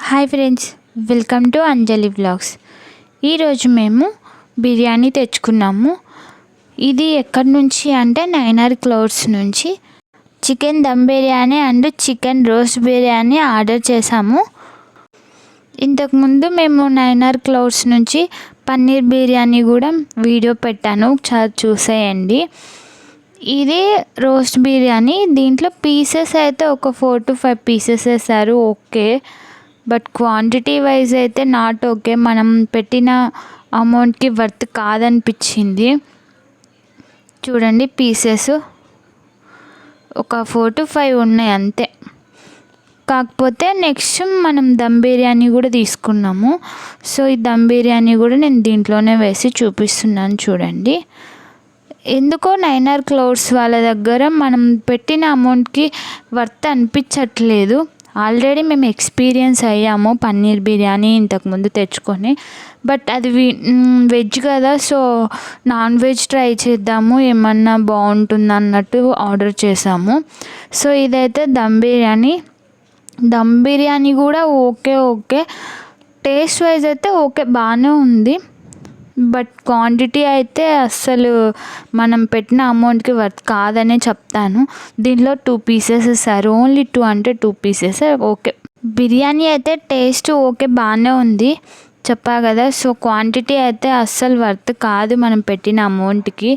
Hi friends, welcome to Anjali vlogs. ఈరోజు మేము బిర్యానీ తెచ్చుకున్నాము. ఇది ఎక్కడి నుంచి అంటే నైనార్ క్లౌడ్స్ నుంచి chicken dum biryani and chicken roast biryani order చేసాము. ఇంతకుముందు మేము నైనార్ క్లౌడ్స్ నుంచి పన్నీర్ బిర్యానీ కూడా వీడియో పెట్టాను, చూసేయండి. ఇది రోస్ట్ బిర్యానీ. దీంట్లో పీసెస్ అయితే ఒక 4 to 5 పీసెస్ వేసారు, ఓకే. బట్ క్వాంటిటీ వైజ్ అయితే నాట్ ఓకే. మనం పెట్టిన అమౌంట్కి వర్త్ కాదనిపించింది. చూడండి, పీసెస్ ఒక 4 to 5 ఉన్నాయి అంతే. కాకపోతే నెక్స్ట్ మనం దమ్ బిర్యానీ కూడా తీసుకున్నాము. సో ఈ దమ్ బిర్యానీ కూడా నేను దీంట్లోనే వేసి చూపిస్తున్నాను, చూడండి. ఎందుకో నైనార్ క్లౌడ్స్ వాళ్ళ దగ్గర మనం పెట్టిన అమౌంట్కి వర్త్ అనిపించట్లేదు. ఆల్రెడీ మేము ఎక్స్పీరియన్స్ అయ్యాము పన్నీర్ బిర్యానీ ఇంతకుముందు తెచ్చుకొని. బట్ అది వెజ్ కదా, సో నాన్ వెజ్ ట్రై చేద్దాము, ఏమన్నా బాగుంటుంది అన్నట్టు ఆర్డర్ చేసాము. సో ఇదైతే దమ్ బిర్యానీ. దమ్ బిర్యానీ కూడా ఓకే. టేస్ట్ వైజ్ అయితే ఓకే, బాగానే ఉంది. బట్ క్వాంటిటీ అయితే అస్సలు మనం పెట్టిన అమౌంట్కి వర్త్ కాదనే చెప్తాను. దీనిలో 2 పీసెస్ ఇస్తారు, ఓన్లీ 2 అంటే 2 పీసెస్ ఓకే. బిర్యానీ అయితే టేస్ట్ ఓకే, బాగానే ఉంది, చెప్పా కదా. సో క్వాంటిటీ అయితే అస్సలు వర్త్ కాదు మనం పెట్టిన అమౌంట్కి.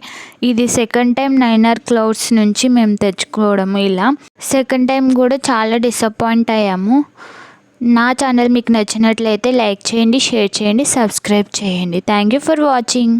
ఇది సెకండ్ టైం నైనార్ క్లౌడ్స్ నుంచి మేము తెచ్చుకోవడము. ఇలా సెకండ్ టైం కూడా చాలా డిసప్పాయింట్ అయ్యాము. నా ఛానల్ మీకు నచ్చినట్లయితే లైక్ చేయండి, షేర్ చేయండి, సబ్స్క్రైబ్ చేయండి. Thank you for watching.